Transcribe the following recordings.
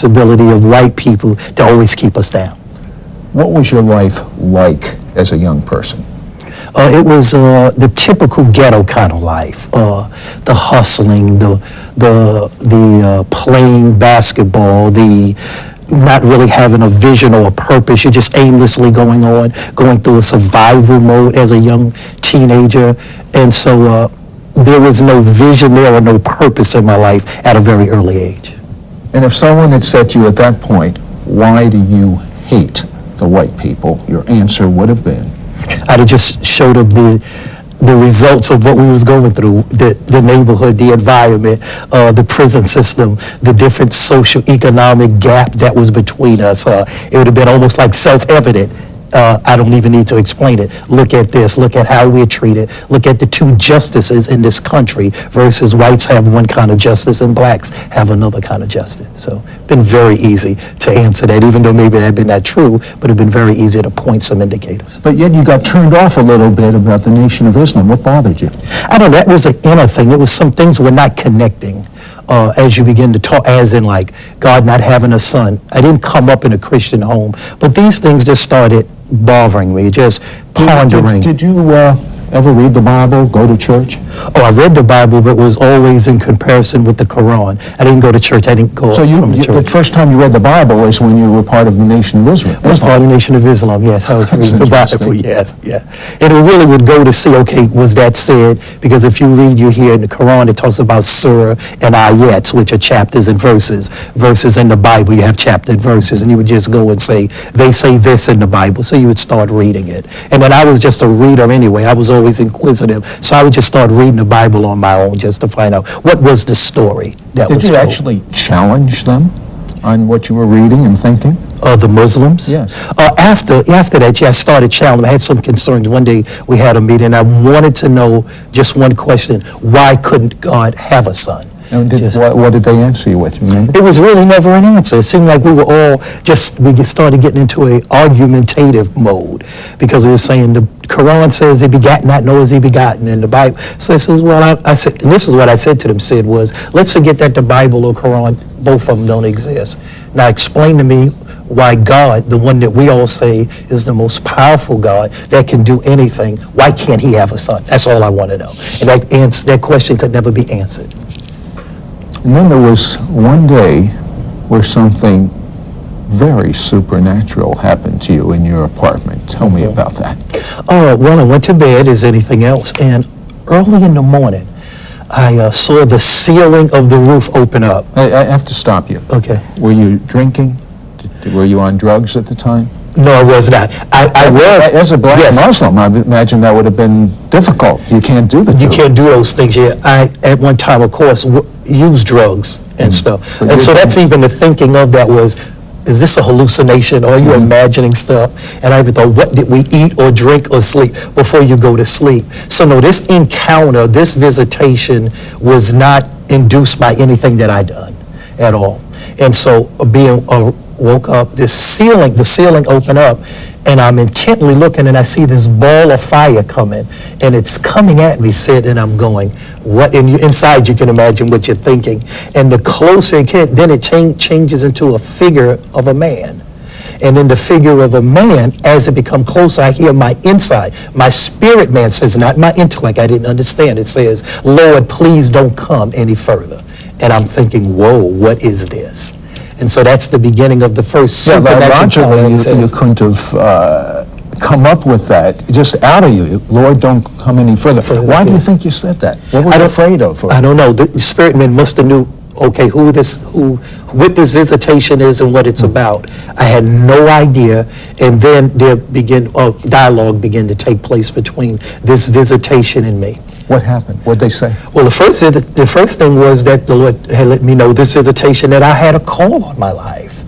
responsibility of white people to always keep us down. What was your life like as a young person? It was the typical ghetto kind of life, the hustling, the playing basketball, the not really having a vision or a purpose. You're just aimlessly going through a survival mode as a young teenager. And so there was no vision there or no purpose in my life at a very early age. And if someone had said to you at that point, why do you hate the white people, your answer would have been? I'd have just showed them the results of what we was going through, the neighborhood, the environment, the prison system, the different social economic gap that was between us. It would have been almost like self-evident. I don't even need to explain it. Look at this, look at how we're treated, look at the two justices in this country versus whites have one kind of justice and blacks have another kind of justice. So it's been very easy to answer that, even though maybe that had been not true, but it's been very easy to point some indicators. But yet you got turned off a little bit about the Nation of Islam. What bothered you? I don't know, that was an inner thing. It was some things were not connecting. As you begin to talk, as in like God not having a son. I didn't come up in a Christian home, but these things just started bothering me, just pondering. Did you ever read the Bible, go to church? Oh, I read the Bible, but it was always in comparison with the Quran. I didn't go to church. I didn't go from the church. The first time you read the Bible is when you were part of the Nation of Israel. I was part of the Nation of Islam, yes. I was reading the Bible, yes, yeah. And it really would go to see, okay, was that said? Because if you read, you hear in the Quran, it talks about surah and ayats, which are chapters and verses. Verses in the Bible, you have chapter and verses, and you would just go and say, they say this in the Bible, so you would start reading it. And then I was just a reader anyway. I was always inquisitive, so I would just start reading the Bible on my own just to find out what was the story that was told. Did you actually challenge them on what you were reading and thinking? The Muslims? Yes. After that, yeah, I started challenging. I had some concerns. One day we had a meeting. I wanted to know just one question: why couldn't God have a son? And what did they answer you with, remember? It was really never an answer. It seemed like we were all we started getting into a argumentative mode because we were saying the Quran says he begat not, nor is he begotten, and the Bible says, well, I said, and this is what I said to them, Sid, was, let's forget that the Bible or Quran, both of them don't exist. Now explain to me why God, the one that we all say is the most powerful God that can do anything, why can't he have a son? That's all I want to know. And that question could never be answered. And then there was one day where something very supernatural happened to you in your apartment. Tell me about that. Well, I went to bed as anything else, and early in the morning, I saw the ceiling of the roof open up. I have to stop you. Okay. Were you drinking? Were you on drugs at the time? No, I was not. I was. As a black Muslim, I imagine that would have been difficult. You can't do the You can't do those things. Yeah, I, at one time, of course, used drugs and stuff. And so that's even the thinking of that was, is this a hallucination, or are you imagining stuff? And I even thought, what did we eat or drink or sleep before you go to sleep? So no, this encounter, this visitation was not induced by anything that I done at all. And so being woke up, the ceiling opened up, and I'm intently looking, and I see this ball of fire coming, and it's coming at me, Sid, and I'm going, what? And inside you can imagine what you're thinking. And the closer it gets, then it changes into a figure of a man. And in the figure of a man, as it becomes closer, I hear my inside. My spirit man says, not my intellect, I didn't understand. It says, Lord, please don't come any further. And I'm thinking, whoa, what is this? And so that's the beginning of the first supernatural logically, you couldn't have come up with that just out of you. Lord, don't come any further. Why do you think you said that? What were you afraid of? I don't know. The spirit man must have knew, okay, what this visitation is and what it's about. I had no idea. And then dialogue began to take place between this visitation and me. What happened? What did they say? Well, the first thing was that the Lord had let me know this visitation that I had a call on my life.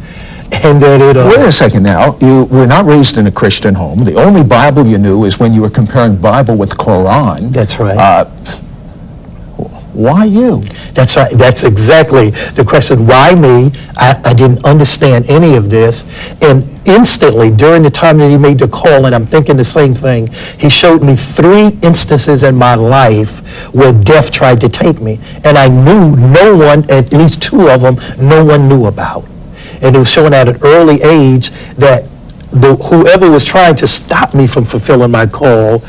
And that Wait a second now. You were not raised in a Christian home. The only Bible you knew is when you were comparing Bible with Quran. That's right. Why you? That's right. That's exactly the question. Why me? I didn't understand any of this. And instantly, during the time that he made the call, and I'm thinking the same thing, he showed me 3 instances in my life where death tried to take me. And I knew no one, at least 2 of them, no one knew about. And it was showing at an early age that whoever was trying to stop me from fulfilling my call,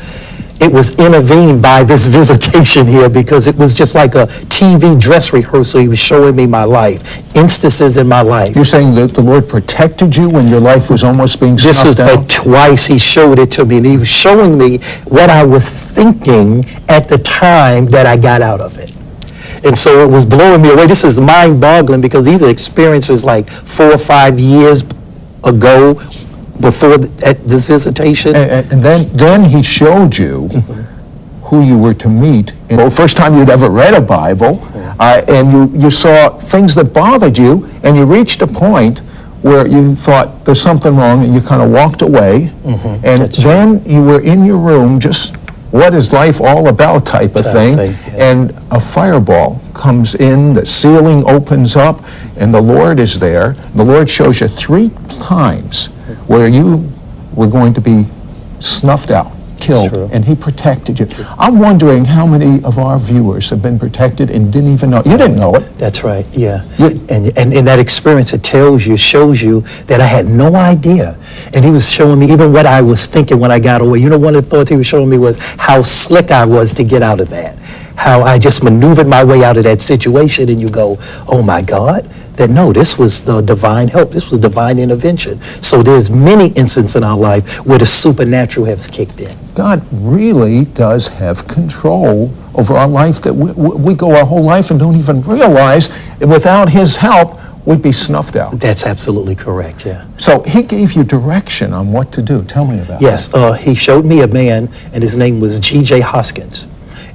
it was intervened by this visitation here, because it was just like a TV dress rehearsal. He was showing me my life, instances in my life. You're saying that the Lord protected you when your life was almost being This snuffed is out? like twice he showed it to me, and he was showing me what I was thinking at the time that I got out of it. And so it was blowing me away. This is mind-boggling, because these are experiences like 4 or 5 years ago, before at this visitation. And then he showed you who you were to meet. Well, first time you'd ever read a Bible, and you saw things that bothered you, and you reached a point where you thought there's something wrong, and you kind of walked away, and That's then you were in your room, just what is life all about type of thing, yeah. and a fireball comes in, the ceiling opens up, and the Lord is there. The Lord shows you 3 times where you were going to be snuffed out, killed, true. and he protected you. I'm wondering how many of our viewers have been protected and didn't even know. You didn't know it. That's right, yeah. You- And in that experience, it shows you that I had no idea. And he was showing me even what I was thinking when I got away. You know, one of the thoughts he was showing me was how slick I was to get out of that. How I just maneuvered my way out of that situation, and you go, oh my God, that no, this was the divine help. This was divine intervention. So there's many instances in our life where the supernatural has kicked in. God really does have control over our life, that we go our whole life and don't even realize, without his help, we'd be snuffed out. That's absolutely correct, yeah. So he gave you direction on what to do. Tell me about Yes, he showed me a man, and his name was G.J. Hoskins.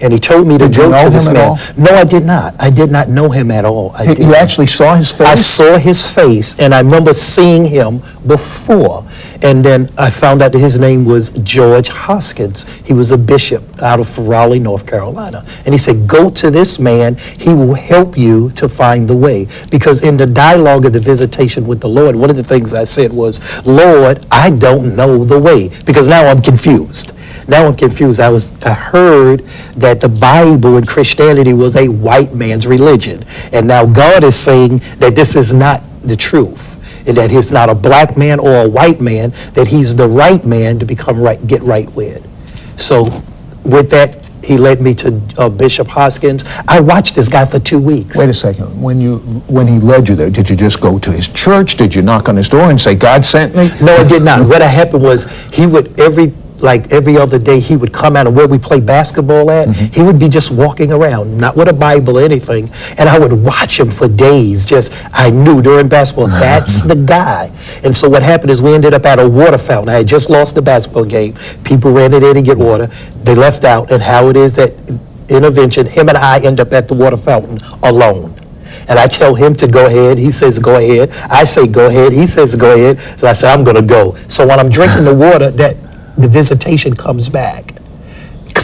And he told me to Did you go know to this him at man. all? No, I did not. I did not know him at all. I that. You didn't. actually saw his face? I saw his face, and I remember seeing him before. And then I found out that his name was George Hoskins. He was a bishop out of Raleigh, North Carolina. And he said, go to this man. He will help you to find the way. Because in the dialogue of the visitation with the Lord, one of the things I said was, Lord, I don't know the way. Because now I'm confused. Now I'm confused. I heard that the Bible and Christianity was a white man's religion. And now God is saying that this is not the truth. And that he's not a black man or a white man, that he's the right man to become right, get right with. So with that, he led me to Bishop Hoskins. I watched this guy for 2 weeks. Wait a second. When he led you there, did you just go to his church? Did you knock on his door and say, God sent me? No, I did not. What happened was he would every other day, he would come out, and where we play basketball at, he would be just walking around, not with a Bible or anything, and I would watch him for days. I knew during basketball, that's the guy. And so what happened is we ended up at a water fountain. I had just lost the basketball game. People ran in there to get water. They left out, and how it is that intervention, him and I end up at the water fountain alone. And I tell him to go ahead. He says, go ahead. I say, go ahead. He says, go ahead. So I say, I'm going to go. So when I'm drinking the water, the visitation comes back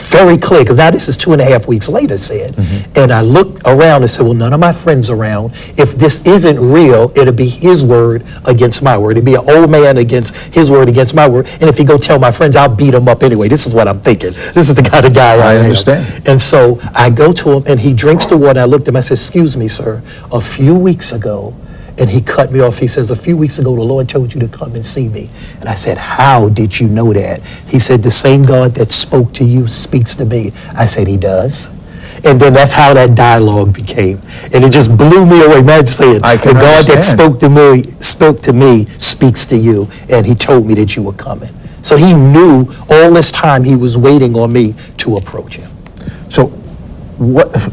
very clear, because now this is 2.5 weeks later, said. And I look around and said, well, none of my friends around. If this isn't real, it'll be his word against my word. It'll be an old man against his word against my word. And if he go tell my friends, I'll beat him up anyway. This is what I'm thinking. This is the kind of guy I am. understand. And so I go to him, and he drinks the water. I looked at him, I said, excuse me, sir, a few weeks ago, and he cut me off. He says, a few weeks ago, the Lord told you to come and see me. And I said, how did you know that? He said, the same God that spoke to you speaks to me. I said, he does. And then that's how that dialogue became. And it just blew me away. Imagine saying, I can the God that understand. spoke to me speaks to you. And he told me that you were coming. So he knew all this time he was waiting on me to approach him. So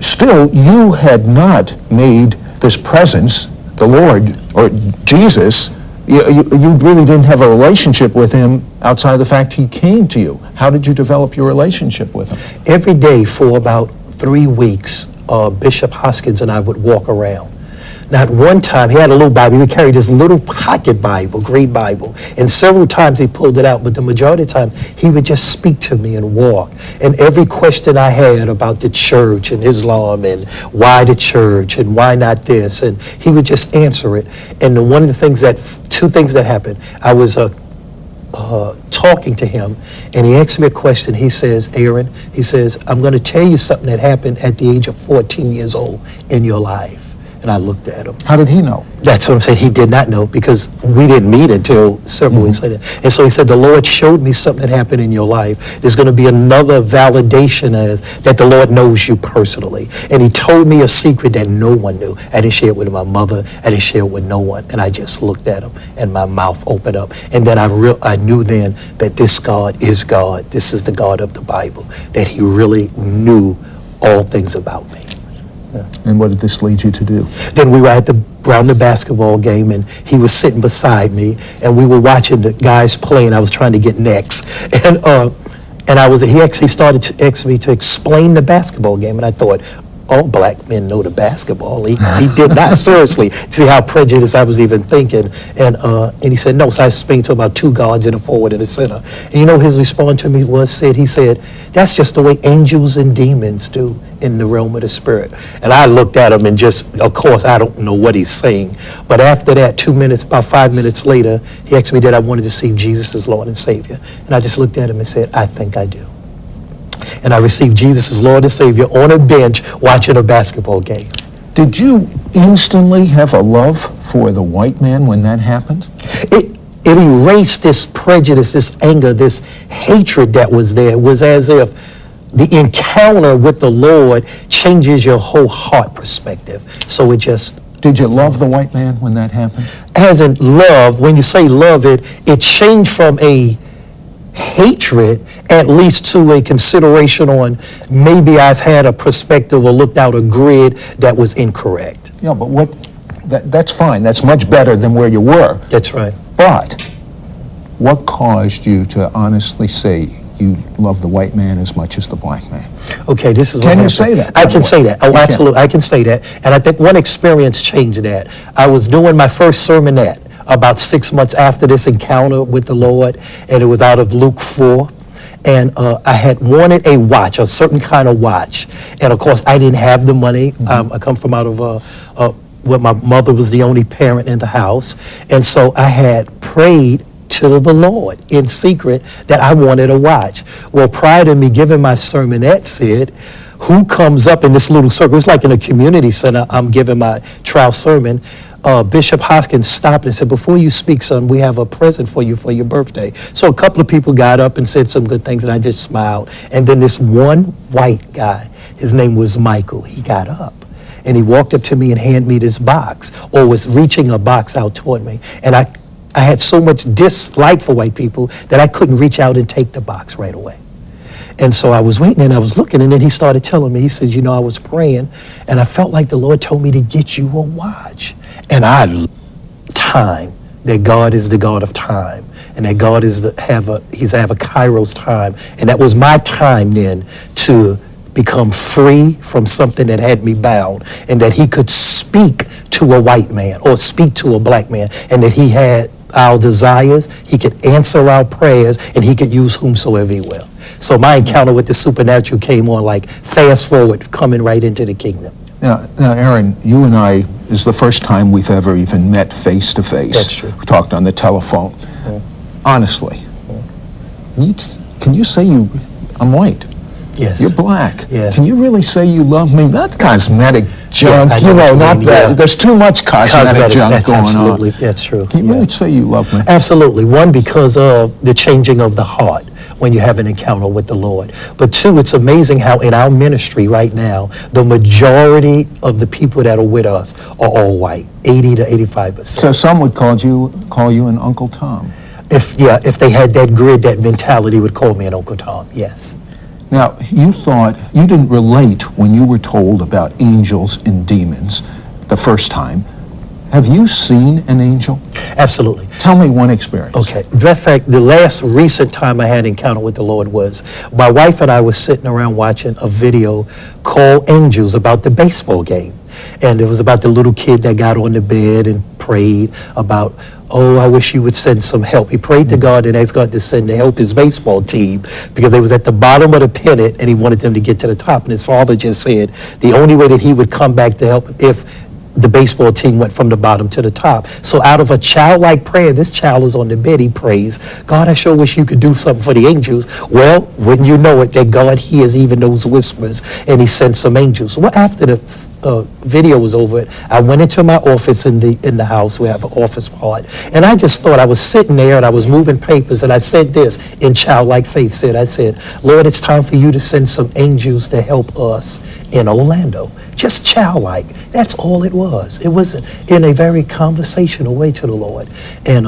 still, you had not made this presence, the Lord or Jesus, you really didn't have a relationship with him outside of the fact he came to you. How did you develop your relationship with him? Every day for about 3 weeks, Bishop Hoskins and I would walk around. Not one time, he had a little Bible, he would carry this little pocket Bible, green Bible, and several times he pulled it out, but the majority of the time, he would just speak to me and walk. And every question I had about the church and Islam and why the church and why not this, and he would just answer it. And two things that happened, I was talking to him, and he asked me a question. He says, Aaron, he says, I'm going to tell you something that happened at the age of 14 years old in your life. And I looked at him. How did he know? That's what I'm saying. He did not know because we didn't meet until several weeks later. And so he said, the Lord showed me something that happened in your life. There's going to be another validation as that the Lord knows you personally. And he told me a secret that no one knew. I didn't share it with my mother. I didn't share it with no one. And I just looked at him and my mouth opened up. And then I knew then that this God is God. This is the God of the Bible, that he really knew all things about me. Yeah. And what did this lead you to do? Then we were around the basketball game, and he was sitting beside me, and we were watching the guys play, and I was trying to get next. And he actually started to ask me to explain the basketball game, and I thought, all black men know the basketball. He did not, seriously. See how prejudiced I was even thinking. And he said, no. So I explained to him about two guards and a forward and a center. And you know his response to me he said, that's just the way angels and demons do in the realm of the spirit. And I looked at him and just, of course, I don't know what he's saying. But after that, about 5 minutes later, he asked me that I wanted to see Jesus as Lord and Savior. And I just looked at him and said, I think I do. And I received Jesus as Lord and Savior on a bench watching a basketball game. Did you instantly have a love for the white man when that happened? It erased this prejudice, this anger, this hatred that was there. It was as if the encounter with the Lord changes your whole heart perspective. So it just... Did you love the white man when that happened? As in love, when you say love it changed from a hatred at least to a consideration on maybe I've had a perspective or looked out a grid that was incorrect. Yeah, but that's fine. That's much better than where you were. That's right. But what caused you to honestly say you love the white man as much as the black man? Okay, this is what Can you happened. say that? I can say that. Oh, You can. absolutely. I can say that. And I think one experience changed that. I was doing my first sermonette about 6 months after this encounter with the Lord, and it was out of Luke 4. And I had wanted a watch, a certain kind of watch. And of course, I didn't have the money. I come from out of where my mother was the only parent in the house. And so I had prayed to the Lord in secret that I wanted a watch. Well, prior to me giving my sermonette, Sid, who comes up in this little circle? It's like in a community center, I'm giving my trial sermon. Bishop Hoskins stopped and said, before you speak, son, we have a present for you for your birthday. So a couple of people got up and said some good things, and I just smiled. And then this one white guy, his name was Michael, he got up. And he walked up to me and handed me this box, or was reaching a box out toward me. And I had so much dislike for white people that I couldn't reach out and take the box right away. And so I was waiting and I was looking, and then he started telling me, he says, you know, I was praying and I felt like the Lord told me to get you a watch. And I love time, that God is the God of time, and that God is he's have a Kairos time. And that was my time then to become free from something that had me bound, and that he could speak to a white man or speak to a black man, and that he had our desires, he could answer our prayers, and he could use whomsoever he will. So my encounter with the supernatural came on like fast forward, coming right into the kingdom. Now, Aaron, you and I, this is the first time we've ever even met face to face. That's true. We talked on the telephone. Yeah. Honestly, can you say I'm white? Yes. You're black. Yeah. Can you really say you love me? Not cosmetic junk, I know what you not mean, that. yeah. There's too much cosmetic junk that's going absolutely, on. that's true. Can you really say you love me? Absolutely. One, because of the changing of the heart when you have an encounter with the Lord. But two, it's amazing how in our ministry right now, the majority of the people that are with us are all white, 80 to 85%. So some would call you an Uncle Tom. If they had that grid, that mentality, would call me an Uncle Tom, yes. Now, you didn't relate when you were told about angels and demons the first time. Have you seen an angel? Absolutely. Tell me one experience. Okay. Matter of fact, the last recent time I had an encounter with the Lord was my wife and I were sitting around watching a video called Angels about the baseball game. And it was about the little kid that got on the bed and prayed about, oh, I wish you would send some help. He prayed to God and asked God to send to help his baseball team because they was at the bottom of the pennant and he wanted them to get to the top. And his father just said the only way that he would come back to help if the baseball team went from the bottom to the top. So out of a childlike prayer, this child is on the bed, he prays, God, I sure wish you could do something for the angels. Well, when you know it, that God hears even those whispers, and he sent some angels. Well, after video was over it, I went into my office in the house. We have an office part, and I just thought, I was sitting there and I was moving papers, and I said this in childlike faith. I said, Lord, it's time for you to send some angels to help us in Orlando. Just childlike. That's all it was. It was in a very conversational way to the Lord. And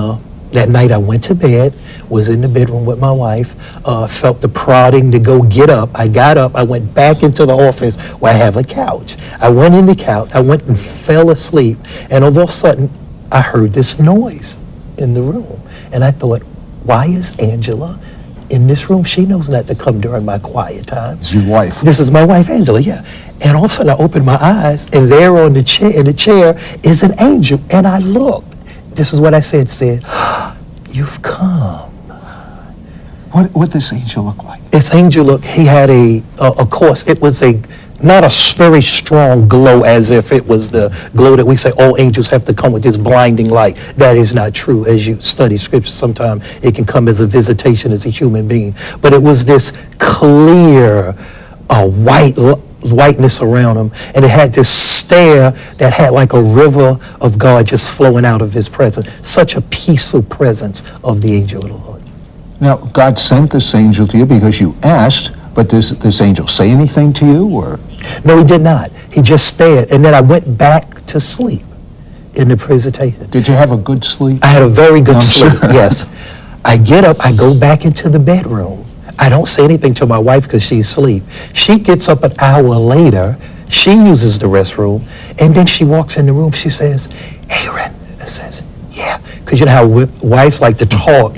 that night I went to bed, was in the bedroom with my wife, felt the prodding to go get up. I got up, I went back into the office where I have a couch. I went in the couch, I went and fell asleep, and all of a sudden I heard this noise in the room. And I thought, why is Angela in this room? She knows not to come during my quiet time. It's your wife. This is my wife, Angela, yeah. And all of a sudden I opened my eyes, and there on the chair, in the chair is an angel. And I looked. This is what I said, you've come. What does angel look like? This angel, he had of course, it was not a very strong glow, as if it was the glow that we say all angels have to come with this blinding light. That is not true. As you study scripture, sometimes it can come as a visitation as a human being. But it was this clear, whiteness around him, and it had this stare that had like a river of God just flowing out of his presence. Such a peaceful presence of the angel of the Lord. Now, God sent this angel to you because you asked, but does this angel say anything to you, or? No, he did not. He just stared, and then I went back to sleep in the presentation. Did you have a good sleep? I had a very good I'm sleep, sure. yes. I get up, I go back into the bedroom. I don't say anything to my wife because she's asleep. She gets up an hour later, she uses the restroom, and then she walks in the room, she says, Aaron, I says, yeah, because you know how wives like to talk.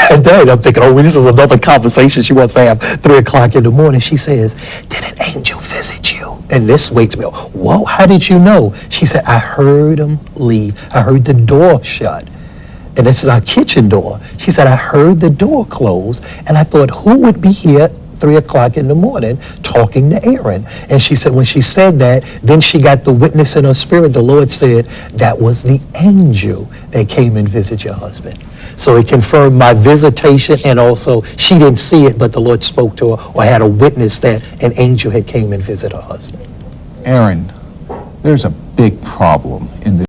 And then I'm thinking, oh, this is another conversation she wants to have 3 o'clock in the morning. She says, did an angel visit you? And this wakes me up. Whoa, how did you know? She said, I heard him leave. I heard the door shut. And this is our kitchen door. She said, I heard the door close, and I thought, who would be here 3 o'clock in the morning talking to Aaron? And she said, when she said that, then she got the witness in her spirit. The Lord said, that was the angel that came and visited your husband. So it confirmed my visitation, and also she didn't see it, but the Lord spoke to her or had a witness that an angel had came and visited her husband. Aaron, there's a big problem in the